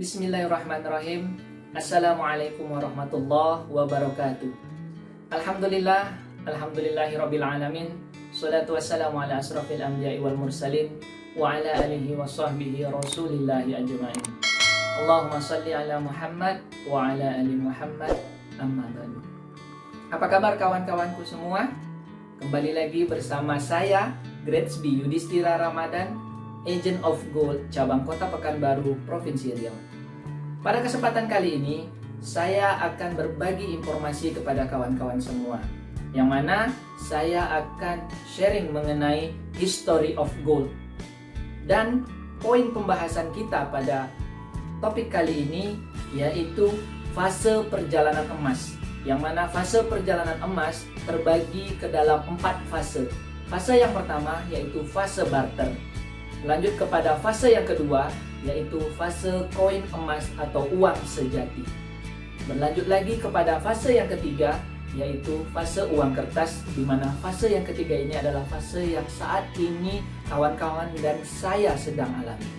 Bismillahirrahmanirrahim. Assalamualaikum warahmatullahi wabarakatuh. Alhamdulillah, alhamdulillahirabbil alamin. Shalatu wassalamu ala asrafil anbiya'i wal mursalin wa ala alihi wa sahbihi rasulillahi ajma'in. Allahumma shalli ala Muhammad wa ala ali Muhammad, amma ba'du. Apa kabar kawan-kawanku semua? Kembali lagi bersama saya Gretzby Yudhistira Ramadan, Agent of Gold, cabang Kota Pekanbaru, Provinsi Riau. Pada kesempatan kali ini, saya akan berbagi informasi kepada kawan-kawan semua, yang mana saya akan sharing mengenai History of Gold. Dan poin pembahasan kita pada topik kali ini yaitu fase perjalanan emas, yang mana fase perjalanan emas terbagi ke dalam 4 fase. Fase yang pertama yaitu fase barter. Lanjut kepada fase yang kedua, yaitu fase koin emas atau uang sejati. Berlanjut lagi kepada fase yang ketiga, yaitu fase uang kertas, di mana fase yang ketiga ini adalah fase yang saat ini kawan-kawan dan saya sedang alami.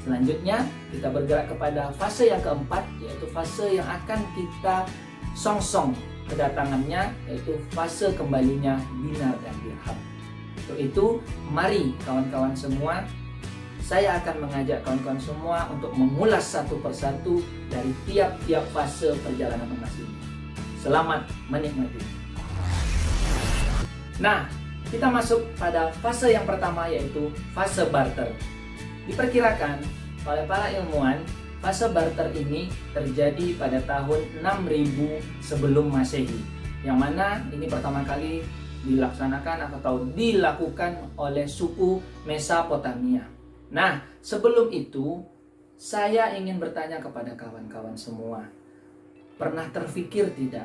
Selanjutnya, kita bergerak kepada fase yang keempat, yaitu fase yang akan kita songsong kedatangannya, yaitu fase kembalinya dinar dan dirham. Untuk itu, mari kawan-kawan semua, saya akan mengajak kawan-kawan semua untuk mengulas satu persatu dari tiap-tiap fase perjalanan emas ini. Selamat menikmati. Nah, kita masuk pada fase yang pertama, yaitu fase barter. Diperkirakan oleh para ilmuwan, fase barter ini terjadi pada tahun 6000 sebelum Masehi, yang mana ini pertama kali dilaksanakan atau dilakukan oleh suku Mesopotamia. Nah, sebelum itu saya ingin bertanya kepada kawan-kawan semua, pernah terfikir tidak?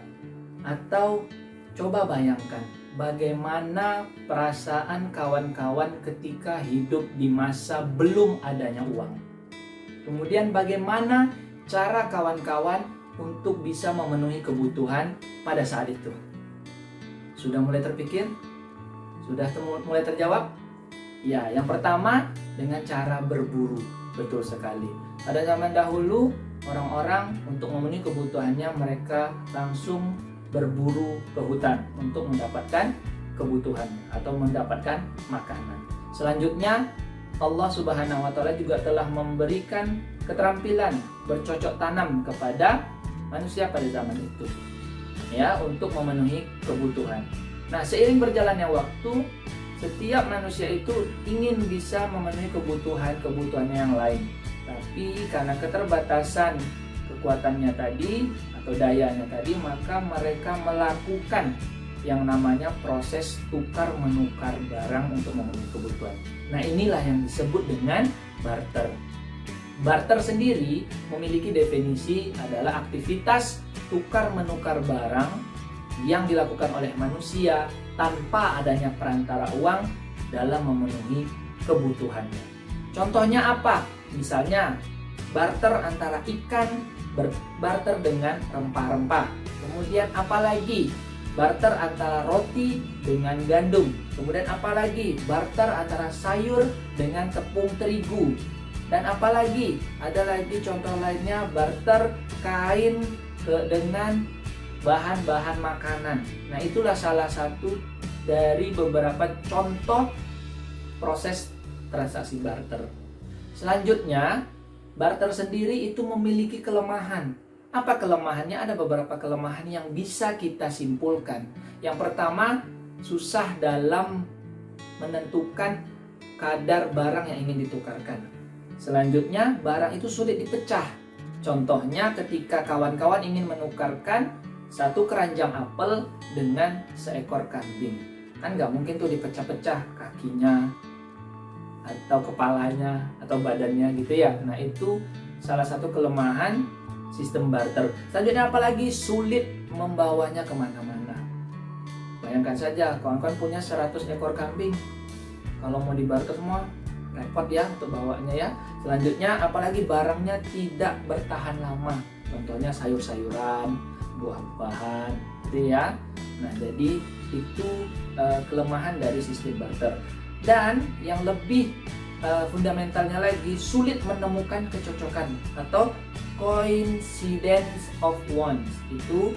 Atau coba bayangkan bagaimana perasaan kawan-kawan ketika hidup di masa belum adanya uang? Kemudian bagaimana cara kawan-kawan untuk bisa memenuhi kebutuhan pada saat itu? Sudah mulai terpikir? Sudah mulai terjawab? Ya, yang pertama dengan cara berburu. Betul sekali. Pada zaman dahulu, orang-orang untuk memenuhi kebutuhannya mereka langsung berburu ke hutan untuk mendapatkan kebutuhan atau mendapatkan makanan. Selanjutnya, Allah Subhanahu wa taala juga telah memberikan keterampilan bercocok tanam kepada manusia pada zaman itu, ya, untuk memenuhi kebutuhan. Nah, seiring berjalannya waktu, setiap manusia itu ingin bisa memenuhi kebutuhannya yang lain. Tapi karena keterbatasan kekuatannya tadi atau dayanya tadi, maka mereka melakukan yang namanya proses tukar menukar barang untuk memenuhi kebutuhan. Nah, inilah yang disebut dengan barter. Barter sendiri memiliki definisi adalah aktivitas tukar menukar barang yang dilakukan oleh manusia tanpa adanya perantara uang dalam memenuhi kebutuhannya. Contohnya apa? Misalnya barter antara ikan, barter dengan rempah-rempah. Kemudian apalagi barter antara roti dengan gandum. Kemudian apalagi barter antara sayur dengan tepung terigu. Dan apalagi ada lagi contoh lainnya, barter kain dengan bahan-bahan makanan. Nah, itulah salah satu dari beberapa contoh proses transaksi barter. Selanjutnya, barter sendiri itu memiliki kelemahan. Apa kelemahannya? Ada beberapa kelemahan yang bisa kita simpulkan. Yang pertama, susah dalam menentukan kadar barang yang ingin ditukarkan. Selanjutnya, barang itu sulit dipecah. Contohnya ketika kawan-kawan ingin menukarkan satu keranjang apel dengan seekor kambing, kan nggak mungkin tuh dipecah-pecah kakinya atau kepalanya atau badannya gitu ya. Nah, itu salah satu kelemahan sistem barter. Selanjutnya apalagi sulit membawanya kemana-mana. Bayangkan saja kawan-kawan punya 100 ekor kambing, kalau mau dibarter semua repot ya untuk bawanya ya. Selanjutnya apalagi barangnya tidak bertahan lama, contohnya sayur-sayuran, buah-buahan gitu ya. Nah, jadi itu kelemahan dari sistem barter. Dan yang lebih fundamentalnya lagi, sulit menemukan kecocokan atau coincidence of wants itu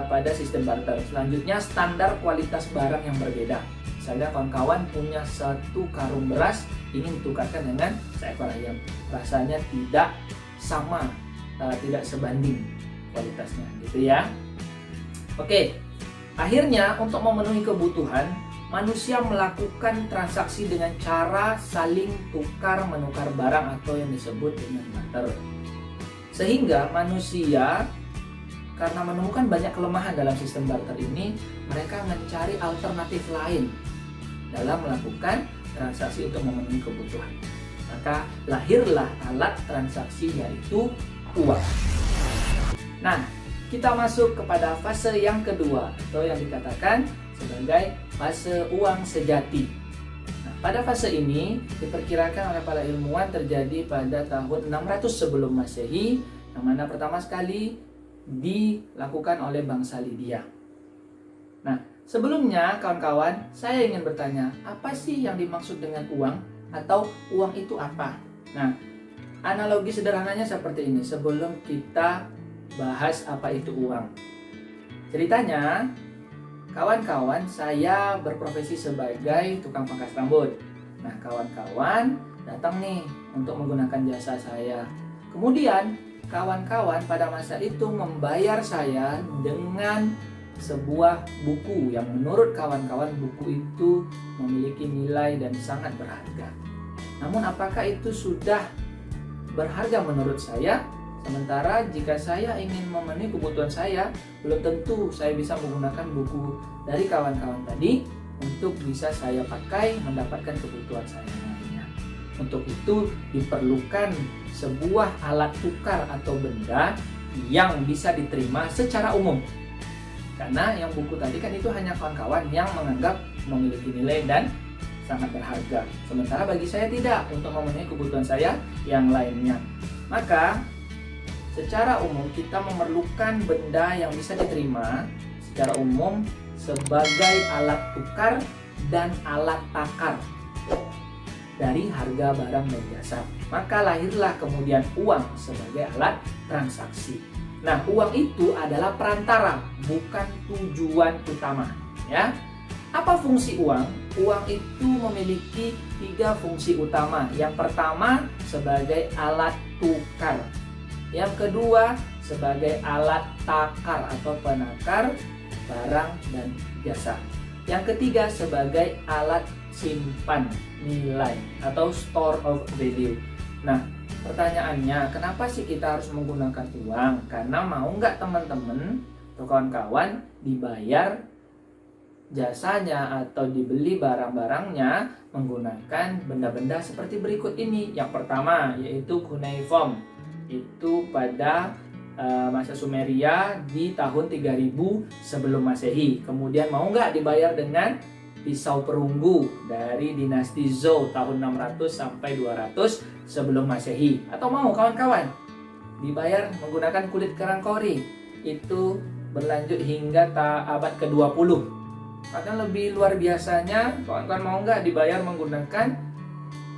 pada sistem barter. Selanjutnya, standar kualitas barang yang berbeda. Misalnya kawan-kawan punya satu karung beras ingin ditukarkan dengan seekor ayam, rasanya tidak sama, tidak sebanding kualitasnya, gitu ya. Oke, akhirnya untuk memenuhi kebutuhan, manusia melakukan transaksi dengan cara saling tukar menukar barang atau yang disebut dengan barter. Sehingga manusia karena menemukan banyak kelemahan dalam sistem barter ini, mereka mencari alternatif lain dalam melakukan transaksi untuk memenuhi kebutuhan. Maka lahirlah alat transaksi, yaitu uang. Nah, kita masuk kepada fase yang kedua atau yang dikatakan sebagai fase uang sejati. Nah, pada fase ini diperkirakan oleh para ilmuwan terjadi pada tahun 600 sebelum Masehi, yang mana pertama sekali dilakukan oleh bangsa Lydia. Nah, sebelumnya kawan-kawan, saya ingin bertanya, apa sih yang dimaksud dengan uang atau uang itu apa? Nah, analogi sederhananya seperti ini sebelum kita bahas apa itu uang. Ceritanya, kawan-kawan, saya berprofesi sebagai tukang pangkas rambut. Nah, kawan-kawan datang nih untuk menggunakan jasa saya. Kemudian, kawan-kawan pada masa itu membayar saya dengan sebuah buku yang menurut kawan-kawan buku itu memiliki nilai dan sangat berharga. Namun apakah itu sudah berharga menurut saya? Sementara jika saya ingin memenuhi kebutuhan saya, belum tentu saya bisa menggunakan buku dari kawan-kawan tadi untuk bisa saya pakai mendapatkan kebutuhan saya lainnya. Untuk itu diperlukan sebuah alat tukar atau benda yang bisa diterima secara umum. Karena yang buku tadi kan itu hanya kawan-kawan yang menganggap memiliki nilai dan sangat berharga. Sementara bagi saya tidak, untuk memenuhi kebutuhan saya yang lainnya. Maka secara umum kita memerlukan benda yang bisa diterima secara umum sebagai alat tukar dan alat takar dari harga barang dan jasa. Maka lahirlah kemudian uang sebagai alat transaksi. Nah, uang itu adalah perantara, bukan tujuan utama, ya. Apa fungsi uang? Uang itu memiliki 3 fungsi utama. Yang pertama sebagai alat tukar. Yang kedua sebagai alat takar atau penakar barang dan jasa. Yang ketiga sebagai alat simpan nilai atau store of value. Nah, pertanyaannya, kenapa sih kita harus menggunakan uang? Karena mau nggak teman-teman atau kawan-kawan dibayar jasanya atau dibeli barang-barangnya menggunakan benda-benda seperti berikut ini. Yang pertama yaitu cuneiform. Itu pada masa Sumeria di tahun 3000 sebelum Masehi. Kemudian mau nggak dibayar dengan pisau perunggu dari dinasti Zhou tahun 600 sampai 200 sebelum Masehi? Atau mau kawan-kawan dibayar menggunakan kulit kerang kori? Itu berlanjut hingga abad ke-20. Karena lebih luar biasanya, kawan-kawan mau nggak dibayar menggunakan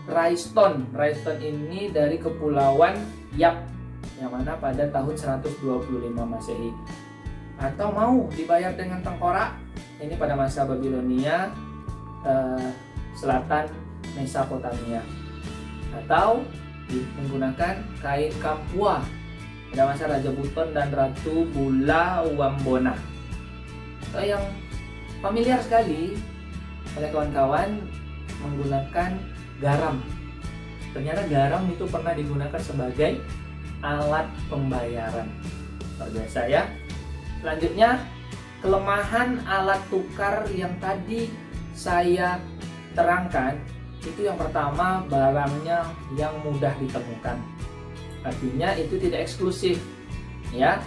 rhinestone? Rhinestone ini dari kepulauan Yap, yang mana pada tahun 125 Masehi. Atau mau dibayar dengan tengkorak? Ini pada masa Babilonia, selatan Mesopotamia. Atau menggunakan kain kampua pada masa Raja Buton dan Ratu Bula Wambona. Atau yang familiar sekali oleh kawan-kawan, menggunakan garam. Ternyata garam itu pernah digunakan sebagai alat pembayaran. Luar biasa ya. Selanjutnya, kelemahan alat tukar yang tadi saya terangkan itu yang pertama, barangnya yang mudah ditemukan. Artinya itu tidak eksklusif, ya,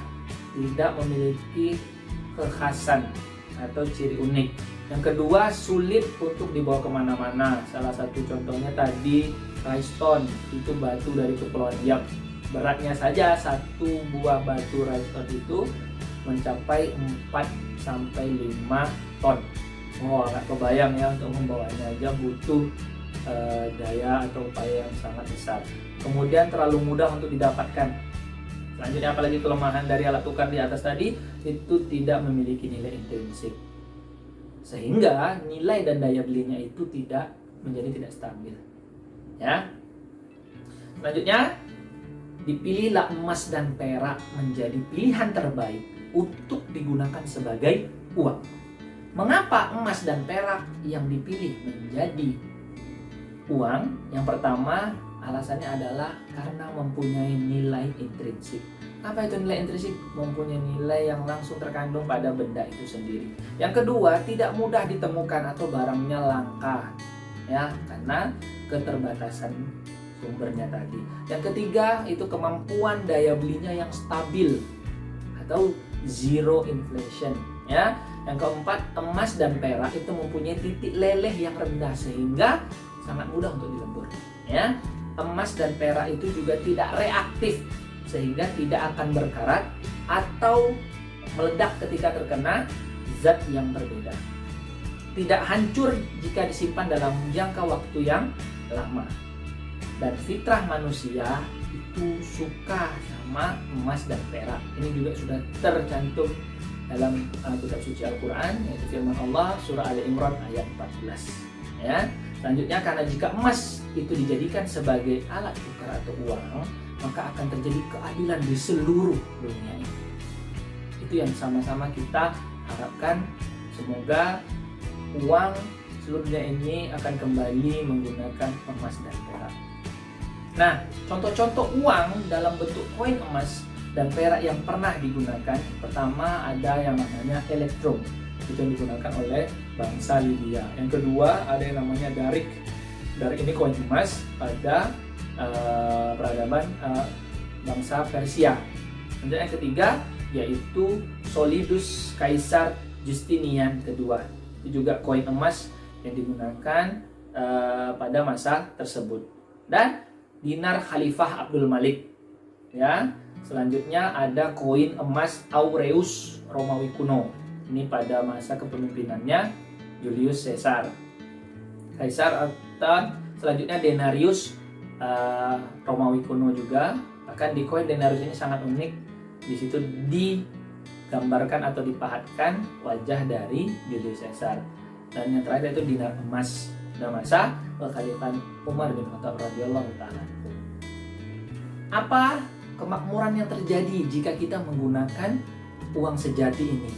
tidak memiliki kekhasan atau ciri unik. Yang kedua, sulit untuk dibawa kemana-mana. Salah satu contohnya tadi rhinestone, itu batu dari kepulauan Yap. Beratnya saja satu buah batu rhinestone itu mencapai 4-5 ton. Oh, nggak kebayang ya, untuk membawanya aja butuh daya atau upaya yang sangat besar. Kemudian terlalu mudah untuk didapatkan. Selanjutnya, apalagi kelemahan dari alat tukar di atas tadi, itu tidak memiliki nilai intrinsik, sehingga nilai dan daya belinya itu tidak stabil. Ya. Selanjutnya, dipilihlah emas dan perak menjadi pilihan terbaik untuk digunakan sebagai uang. Mengapa emas dan perak yang dipilih menjadi uang? Yang pertama, alasannya adalah karena mempunyai nilai intrinsik. Apa itu nilai intrinsik? Mempunyai nilai yang langsung terkandung pada benda itu sendiri. Yang kedua, tidak mudah ditemukan atau barangnya langka, ya, karena keterbatasan sumbernya tadi. Yang ketiga, itu kemampuan daya belinya yang stabil atau zero inflation, ya. Yang keempat, emas dan perak itu mempunyai titik leleh yang rendah sehingga sangat mudah untuk dilebur, ya. Emas dan perak itu juga tidak reaktif sehingga tidak akan berkarat atau meledak ketika terkena zat yang berbeda. Tidak hancur jika disimpan dalam jangka waktu yang lama. Dan fitrah manusia itu suka sama emas dan perak. Ini juga sudah tercantum dalam kitab suci Al-Quran, yaitu firman Allah surah Ali Imran ayat 14. Ya. Selanjutnya, karena jika emas itu dijadikan sebagai alat tukar atau uang, maka akan terjadi keadilan di seluruh dunia ini. Itu yang sama-sama kita harapkan. Semoga uang seluruh dunia ini akan kembali menggunakan emas dan perak. Nah, contoh-contoh uang dalam bentuk koin emas dan perak yang pernah digunakan, pertama ada yang namanya elektrum, itu yang digunakan oleh bangsa Libya. Yang kedua ada yang namanya darik. Darik ini koin emas pada peradaban bangsa Persia. Dan yang ketiga yaitu solidus Kaisar Justinian kedua. Itu juga koin emas yang digunakan pada masa tersebut. Dan dinar Khalifah Abdul Malik. Ya. Selanjutnya ada koin emas Aureus Romawi kuno. Ini pada masa kepemimpinannya Julius Caesar. Kaisar atau selanjutnya denarius Romawi kuno juga. Bahkan di koin denarius ini sangat unik. Di situ digambarkan atau dipahatkan wajah dari Julius Caesar. Dan yang terakhir itu dinar emas pada masa kekhalifahan Umar bin Khattab radhiyallahu taala. Apa kemakmuran yang terjadi jika kita menggunakan uang sejati ini,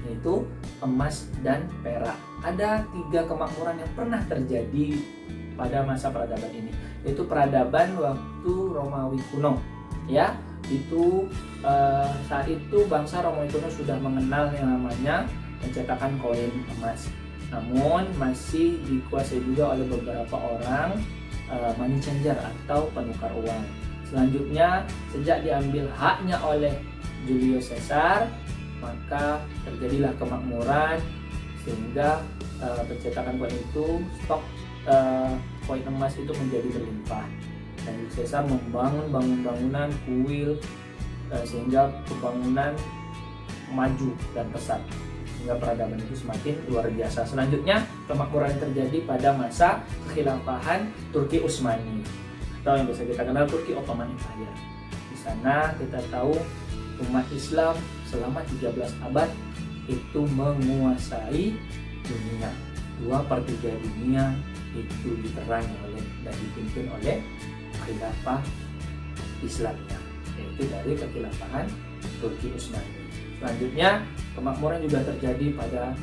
yaitu emas dan perak? Ada 3 kemakmuran yang pernah terjadi pada masa peradaban ini, yaitu peradaban waktu Romawi kuno. Ya, itu saat itu bangsa Romawi kuno sudah mengenal yang namanya pencetakan koin emas. Namun masih dikuasai juga oleh beberapa orang money changer atau penukar uang. Selanjutnya, sejak diambil haknya oleh Julius Caesar, maka terjadilah kemakmuran sehingga pencetakan koin itu, stok koin emas itu menjadi berlimpah. Dan Julius Caesar membangun bangunan kuil sehingga pembangunan maju dan pesat, sehingga peradaban itu semakin luar biasa. Selanjutnya, kemakmuran yang terjadi pada masa kekhilafahan Turki Utsmani atau yang biasa kita kenal Turki Ottoman Empire. Di sana kita tahu umat Islam selama 13 abad itu menguasai dunia. 2/3 dunia itu diterangi oleh dan dipimpin oleh khilafah Islamnya, yaitu dari kekhilafahan Turki Utsmani. Selanjutnya, kemakmuran juga terjadi pada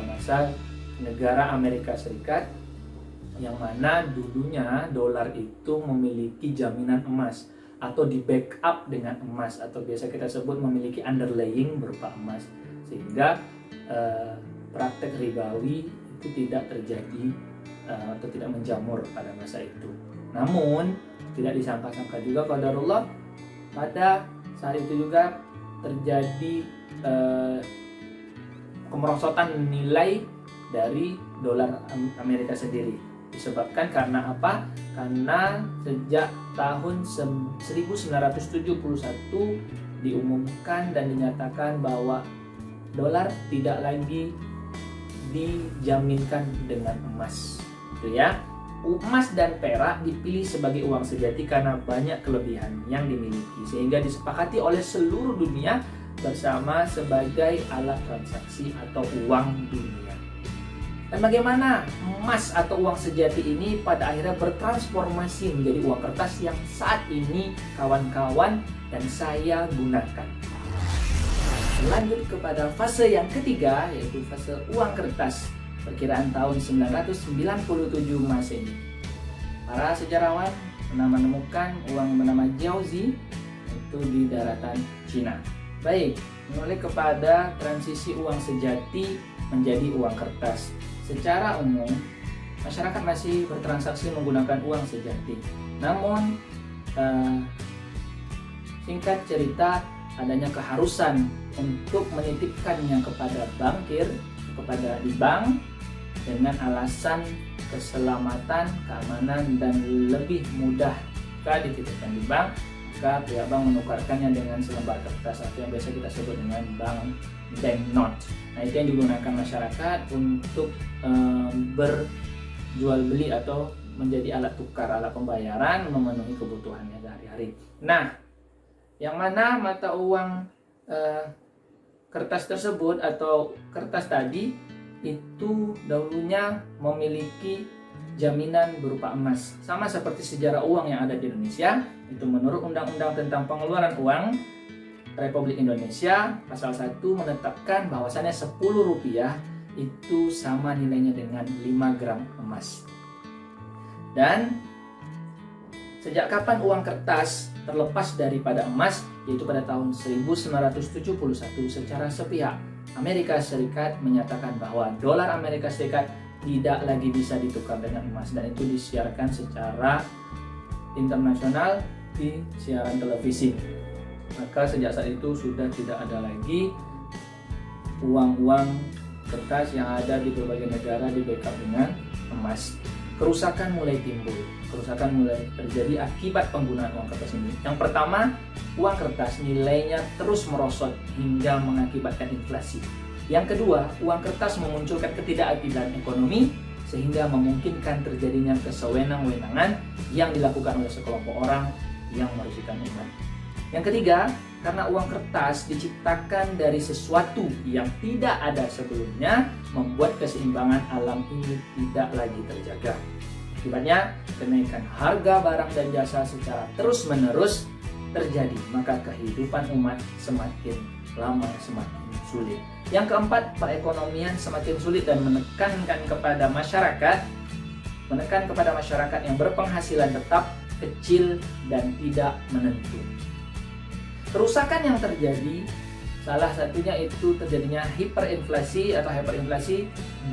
masa negara Amerika Serikat, yang mana dulunya dolar itu memiliki jaminan emas atau di backup dengan emas, atau biasa kita sebut memiliki underlying berupa emas, sehingga praktek ribawi itu tidak terjadi atau tidak menjamur pada masa itu. Namun tidak disangka-sangka juga qadarullah, pada saat itu juga terjadi kemerosotan nilai dari dolar Amerika sendiri. Disebabkan karena apa? Karena sejak tahun 1971 diumumkan dan dinyatakan bahwa dolar tidak lagi dijaminkan dengan emas, gitu ya. emas dan perak dipilih sebagai uang sejati karena banyak kelebihan yang dimiliki, sehingga disepakati oleh seluruh dunia bersama sebagai alat transaksi atau uang dunia. Dan bagaimana emas atau uang sejati ini pada akhirnya bertransformasi menjadi uang kertas yang saat ini kawan-kawan dan saya gunakan. Lanjut kepada fase yang ketiga, yaitu fase uang kertas. Perkiraan tahun 997 Masehi. Para sejarawan pernah menemukan uang bernama Jiaozi itu di daratan Cina. Baik, mulai kepada transisi uang sejati menjadi uang kertas. Secara umum, masyarakat masih bertransaksi menggunakan uang sejati. Namun, singkat cerita, adanya keharusan untuk menitipkannya kepada bankir, kepada di bank, dengan alasan keselamatan, keamanan, dan lebih mudah jika dititipkan di bank, maka pihak bank menukarkannya dengan selembar kertas atau yang biasa kita sebut dengan banknote. Nah, itu yang digunakan masyarakat untuk berjual beli atau menjadi alat tukar, alat pembayaran, memenuhi kebutuhannya sehari-hari. Nah, yang mana mata uang kertas tersebut atau kertas tadi itu dahulunya memiliki jaminan berupa emas, sama seperti sejarah uang yang ada di Indonesia. Itu menurut Undang-Undang tentang Pengeluaran Uang Republik Indonesia, pasal 1 menetapkan bahwasannya 10 rupiah itu sama nilainya dengan 5 gram emas. Dan sejak kapan uang kertas terlepas daripada emas, yaitu pada tahun 1971 secara sepihak Amerika Serikat menyatakan bahwa dolar Amerika Serikat tidak lagi bisa ditukar dengan emas, dan itu disiarkan secara internasional di siaran televisi. Maka sejak saat itu sudah tidak ada lagi uang-uang kertas yang ada di berbagai negara di backup dengan emas. Kerusakan mulai timbul, kerusakan mulai terjadi akibat penggunaan uang kertas ini. Yang pertama, uang kertas nilainya terus merosot hingga mengakibatkan inflasi. Yang kedua, uang kertas memunculkan ketidakadilan ekonomi sehingga memungkinkan terjadinya kesewenang-wenangan yang dilakukan oleh sekelompok orang yang merugikan umat. Yang ketiga, karena uang kertas diciptakan dari sesuatu yang tidak ada sebelumnya, membuat keseimbangan alam ini tidak lagi terjaga. Akibatnya, kenaikan harga barang dan jasa secara terus-menerus terjadi, maka kehidupan umat semakin lama semakin sulit. Yang keempat, perekonomian semakin sulit dan menekan kepada masyarakat yang berpenghasilan tetap kecil dan tidak menentu. Kerusakan yang terjadi, salah satunya itu terjadinya hyperinflasi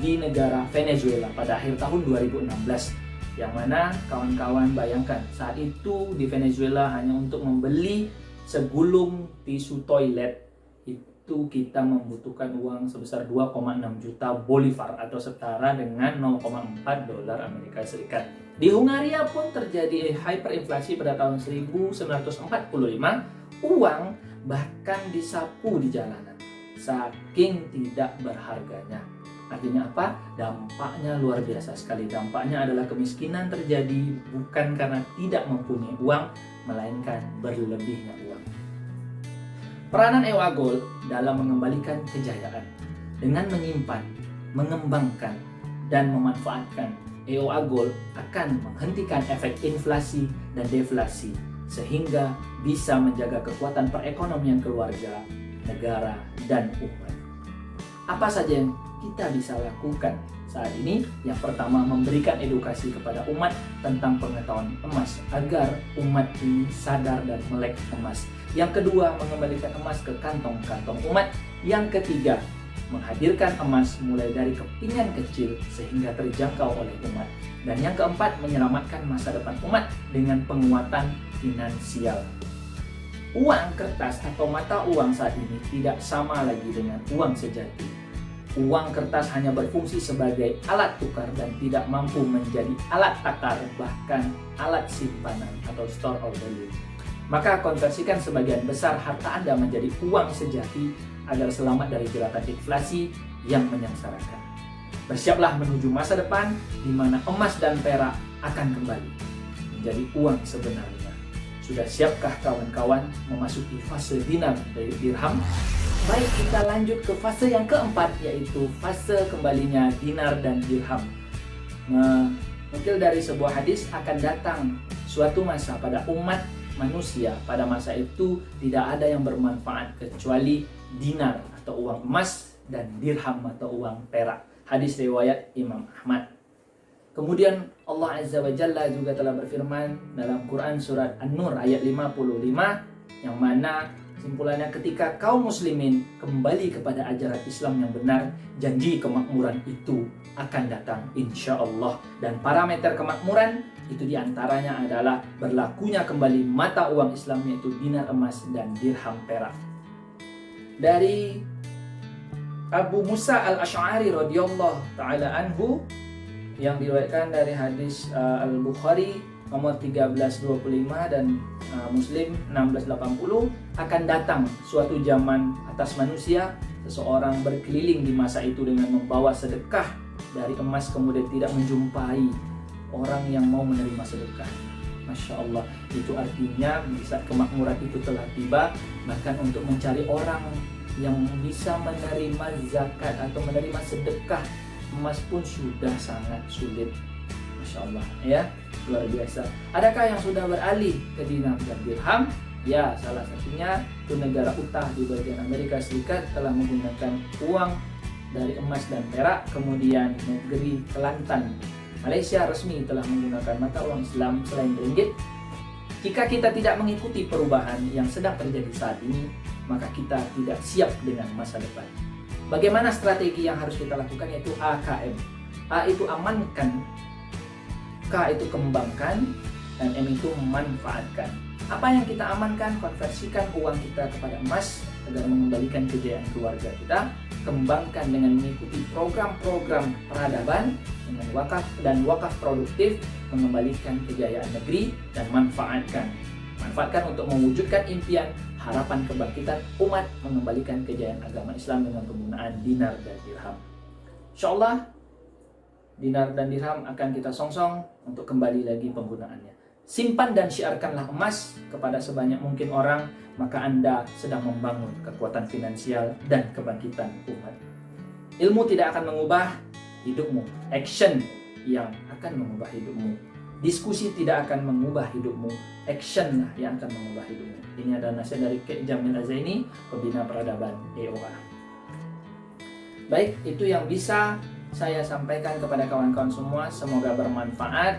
di negara Venezuela pada akhir tahun 2016. Yang mana kawan-kawan bayangkan, saat itu di Venezuela hanya untuk membeli segulung tisu toilet itu kita membutuhkan uang sebesar 2,6 juta bolivar atau setara dengan 0,4 dolar Amerika Serikat. Di Hungaria pun terjadi hyperinflasi pada tahun 1945. Uang bahkan disapu di jalanan, saking tidak berharganya. Artinya apa? Dampaknya luar biasa sekali. Dampaknya adalah kemiskinan terjadi bukan karena tidak mempunyai uang, melainkan berlebihnya uang. Peranan Ewa Gold dalam mengembalikan kejayaan dengan menyimpan, mengembangkan, dan memanfaatkan EOA Gold akan menghentikan efek inflasi dan deflasi sehingga bisa menjaga kekuatan perekonomian keluarga, negara, dan umat. Apa saja yang kita bisa lakukan saat ini? Yang pertama, memberikan edukasi kepada umat tentang pengetahuan emas agar umat ini sadar dan melek emas. Yang kedua, mengembalikan emas ke kantong-kantong umat. Yang ketiga, menghadirkan emas mulai dari kepingan kecil sehingga terjangkau oleh umat. Dan yang keempat, menyelamatkan masa depan umat dengan penguatan finansial. Uang kertas atau mata uang saat ini tidak sama lagi dengan uang sejati. Uang kertas hanya berfungsi sebagai alat tukar dan tidak mampu menjadi alat takar, bahkan alat simpanan atau store of value. Maka konversikan sebagian besar harta Anda menjadi uang sejati agar selamat dari jeratan inflasi yang menyengsarakan. Bersiaplah menuju masa depan di mana emas dan perak akan kembali menjadi uang sebenarnya. Sudah siapkah kawan-kawan memasuki fase dinar dari dirham? Baik, kita lanjut ke fase yang keempat, yaitu fase kembalinya dinar dan dirham. Menukil dari sebuah hadis, akan datang suatu masa pada umat manusia, pada masa itu tidak ada yang bermanfaat kecuali dinar atau uang emas dan dirham atau uang perak. Hadis riwayat Imam Ahmad. Kemudian Allah Azza wa Jalla juga telah berfirman dalam Quran surat An-Nur ayat 55, yang mana simpulannya, ketika kaum muslimin kembali kepada ajaran Islam yang benar, janji kemakmuran itu akan datang insya Allah. Dan parameter kemakmuran itu diantaranya adalah berlakunya kembali mata uang Islam, yaitu dinar emas dan dirham perak. Dari Abu Musa al-Ash'ari radhiyallahu ta'ala anhu, yang diriwayatkan dari hadis Al-Bukhari nomor 1325 dan Muslim 1680, akan datang suatu zaman atas manusia, seseorang berkeliling di masa itu dengan membawa sedekah dari emas, kemudian tidak menjumpai orang yang mau menerima sedekah. Masya Allah, itu artinya bisa kemakmuran itu telah tiba, bahkan untuk mencari orang yang bisa menerima zakat atau menerima sedekah emas pun sudah sangat sulit. Masya Allah, ya, luar biasa. Adakah yang sudah beralih ke dinar dan dirham? Ya, salah satunya itu negara utah di bagian Amerika Serikat telah menggunakan uang dari emas dan perak. Kemudian negeri Kelantan, Malaysia resmi telah menggunakan mata uang Islam selain ringgit. Jika kita tidak mengikuti perubahan yang sedang terjadi saat ini, maka kita tidak siap dengan masa depan. Bagaimana strategi yang harus kita lakukan, yaitu AKM. A itu amankan, K itu kembangkan, dan M itu memanfaatkan. Apa yang kita amankan? Konversikan uang kita kepada emas agar mengembalikan kejayaan keluarga kita. Kembangkan dengan mengikuti program-program peradaban dengan wakaf dan wakaf produktif, mengembalikan kejayaan negeri. Dan manfaatkan untuk mewujudkan impian harapan kebangkitan umat, mengembalikan kejayaan agama Islam dengan penggunaan dinar dan dirham. Insyaallah dinar dan dirham akan kita songsong untuk kembali lagi penggunaannya. Simpan dan syiarkanlah emas kepada sebanyak mungkin orang, maka Anda sedang membangun kekuatan finansial dan kebangkitan umat. Ilmu tidak akan mengubah hidupmu, action yang akan mengubah hidupmu. Diskusi tidak akan mengubah hidupmu, action lah yang akan mengubah hidupmu. Ini adalah nasihat dari Kek Jamil Azaini, pembina peradaban EOA. Baik, itu yang bisa saya sampaikan kepada kawan-kawan semua. Semoga bermanfaat.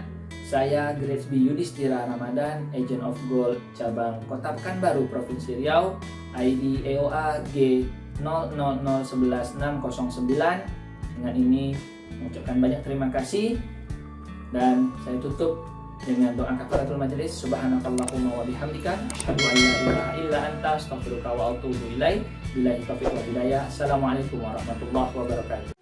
Saya Grace B. Yudhistira Ramadan, Agent of Gold cabang Kota Pekanbaru, Provinsi Riau, ID EOA G00011609. Dengan ini mengucapkan banyak terima kasih, dan saya tutup dengan doa kafaratul majelis. Subhanakallahumma wa bihamdika, asyhadu an la ilaha illa anta, astaghfiruka wa atubu ilaik. Billahi taufiq wal hidayah. Assalamualaikum warahmatullahi wabarakatuh.